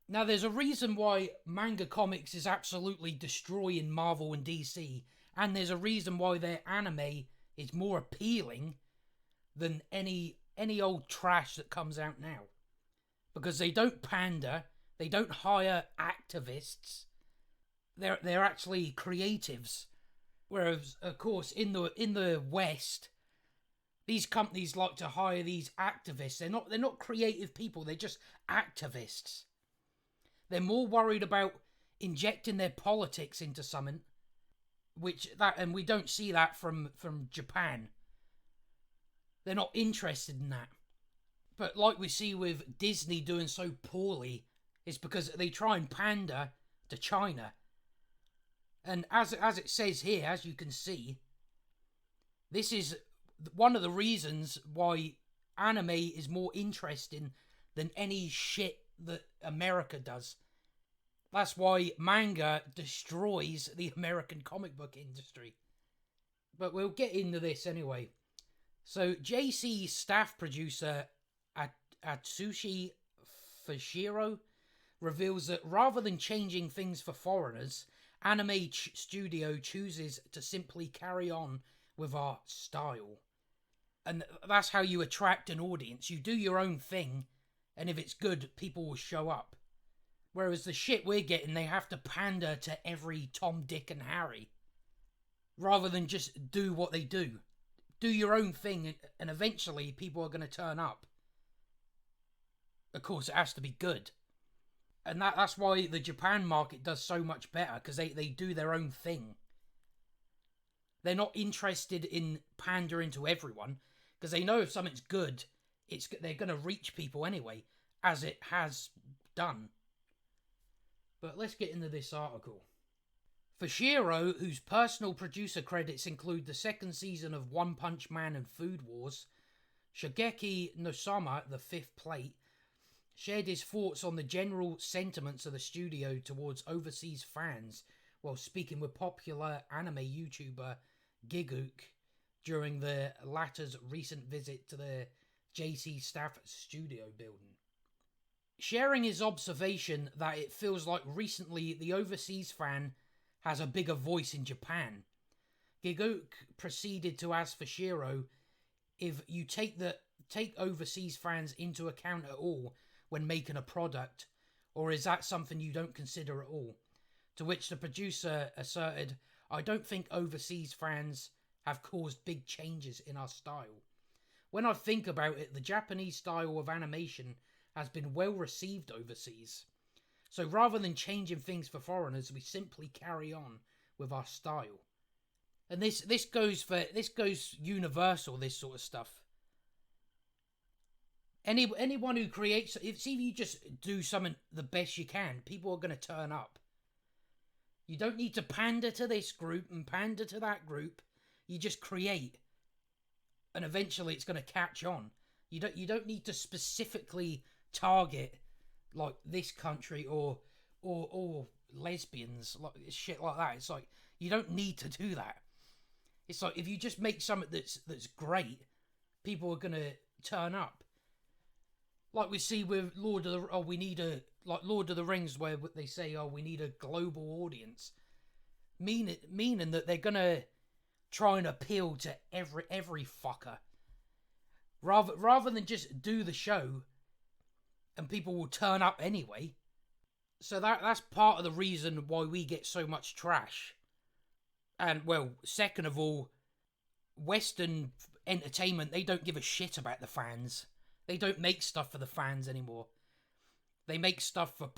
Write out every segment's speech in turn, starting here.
Now, there's a reason why manga comics is absolutely destroying Marvel and DC, and there's a reason why their anime is more appealing than any old trash that comes out now. Because they don't pander, they don't hire activists. They're actually creatives. Whereas, of course, in the West, these companies like to hire these activists. They're not creative people. They're just activists. They're more worried about injecting their politics into something, and we don't see that from Japan. They're not interested in that. But like we see with Disney doing so poorly, it's because they try and pander to China. And as it says here, as you can see, this is one of the reasons why anime is more interesting than any shit that America does. That's why manga destroys the American comic book industry. But we'll get into this anyway. So, JC staff producer Atsushi Fujishiro reveals that rather than changing things for foreigners, Anime Studio chooses to simply carry on with our style. And that's how you attract an audience. You do your own thing, and if it's good, people will show up. Whereas the shit we're getting, they have to pander to every Tom, Dick, and Harry. Rather than just do what they do. Do your own thing, and eventually people are going to turn up. Of course, it has to be good. And that's why the Japan market does so much better, because they do their own thing. They're not interested in pandering to everyone, because they know if something's good, they're going to reach people anyway, as it has done. But let's get into this article. Fujishiro, whose personal producer credits include the second season of One Punch Man and Food Wars, Shigeki no Soma, The Fifth Plate, shared his thoughts on the general sentiments of the studio towards overseas fans while speaking with popular anime YouTuber Gigook during the latter's recent visit to the JC staff studio building. Sharing his observation that it feels like recently the overseas fan has a bigger voice in Japan, Gigook proceeded to ask Fujishiro if you take overseas fans into account at all when making a product, or is that something you don't consider at all? To which the producer asserted, I don't think overseas fans have caused big changes in our style. When I think about it, the Japanese style of animation has been well received overseas. So rather than changing things for foreigners, we simply carry on with our style. And this goes universal, this sort of stuff. Anyone who creates, it's either you just do something the best you can, people are going to turn up. You don't need to pander to this group and pander to that group. You just create, and eventually it's going to catch on. You don't need to specifically target like this country or lesbians, like shit like that. It's like you don't need to do that. It's like if you just make something that's great, people are going to turn up. Like we see with Lord of the Rings, where they say, we need a global audience, meaning that they're gonna try and appeal to every fucker, rather than just do the show, and people will turn up anyway. So that's part of the reason why we get so much trash. And well, second of all, Western entertainment, they don't give a shit about the fans. They don't make stuff for the fans anymore. They make stuff for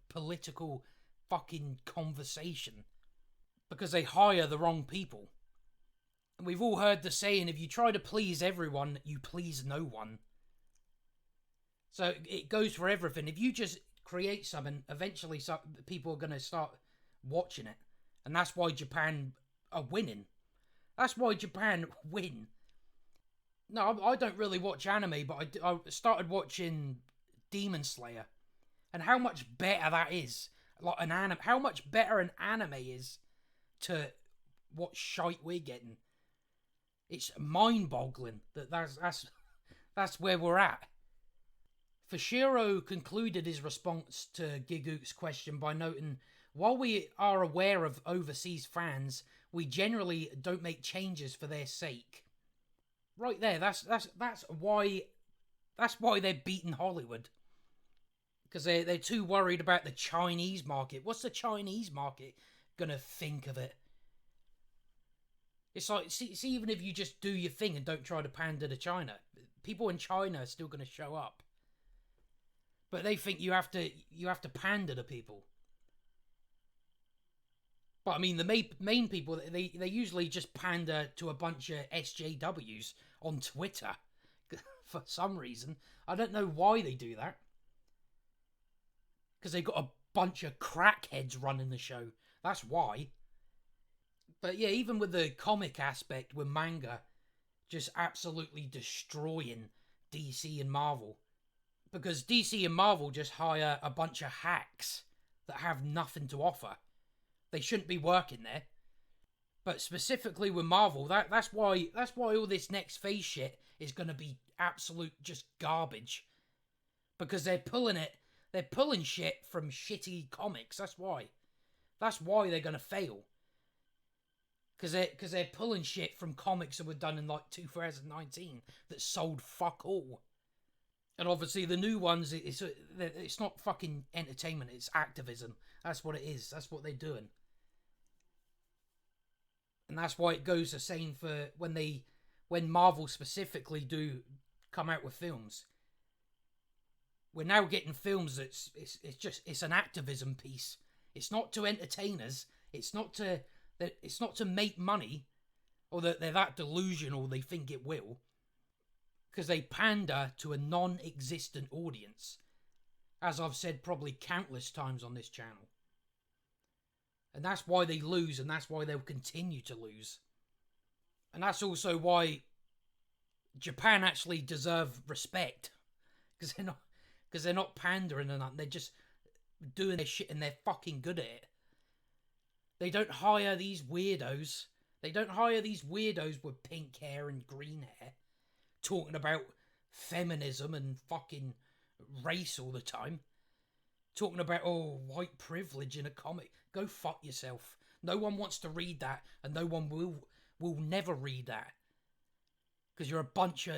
political fucking conversation. Because they hire the wrong people. And we've all heard the saying, if you try to please everyone, you please no one. So it goes for everything. If you just create something, eventually people are going to start watching it. And that's why Japan are winning. That's why Japan win. No, I don't really watch anime, but I started watching Demon Slayer, and how much better that is, like an anime. How much better an anime is to what shite we're getting. It's mind-boggling that's where we're at. Fushiro concluded his response to Gigook's question by noting, while we are aware of overseas fans, we generally don't make changes for their sake. Right there, that's why they're beating Hollywood. Because they're too worried about the Chinese market. What's the Chinese market gonna think of it? It's like, see, even if you just do your thing and don't try to pander to China, people in China are still gonna show up. But they think you have to pander to people. But I mean, the main people, they usually just pander to a bunch of SJWs on Twitter for some reason. I don't know why they do that. Because they got a bunch of crackheads running the show. That's why. But yeah, even with the comic aspect, with Manga just absolutely destroying DC and Marvel. Because DC and Marvel just hire a bunch of hacks that have nothing to offer. They shouldn't be working there. But specifically with Marvel, that's why all this next phase shit is going to be absolute just garbage. Because they're pulling shit from shitty comics. That's why. That's why they're going to fail. Because they're pulling shit from comics that were done in like 2019 that sold fuck all. And obviously the new ones, it's not fucking entertainment, it's activism. That's what it is. That's what they're doing. And that's why it goes the same for when Marvel specifically do come out with films. We're now getting films it's an activism piece. It's not to entertain us. It's not to make money, or that they're that delusional they think it will. Because they pander to a non-existent audience, as I've said probably countless times on this channel. And that's why they lose, and that's why they'll continue to lose. And that's also why Japan actually deserve respect, because they're not pandering or nothing. They're just doing their shit, and they're fucking good at it. They don't hire these weirdos. They don't hire these weirdos with pink hair and green hair, talking about feminism and fucking race all the time. Talking about, white privilege in a comic. Go fuck yourself. No one wants to read that, and no one will never read that. Because you're a bunch of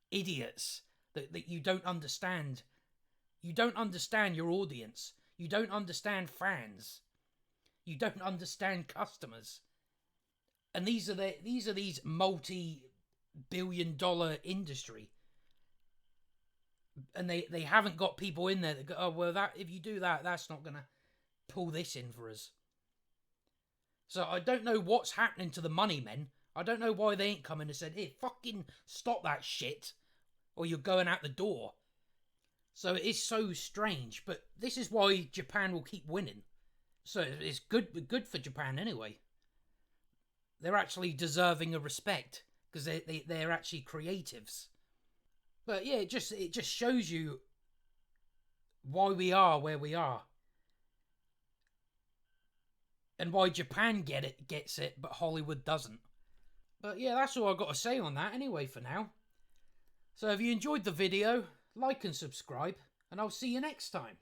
idiots that you don't understand. You don't understand your audience. You don't understand fans. You don't understand customers. And these are these multi-billion-dollar industry. And they haven't got people in there that go, if you do that, that's not going to pull this in for us. So I don't know what's happening to the money men. I don't know why they ain't come in and said, hey, fucking stop that shit, or you're going out the door. So it is so strange, but this is why Japan will keep winning. So it's good for Japan anyway. They're actually deserving of respect, because they're actually creatives. But yeah, it just shows you why we are where we are. And why Japan gets it, but Hollywood doesn't. But yeah, that's all I've got to say on that anyway for now. So if you enjoyed the video, like and subscribe, and I'll see you next time.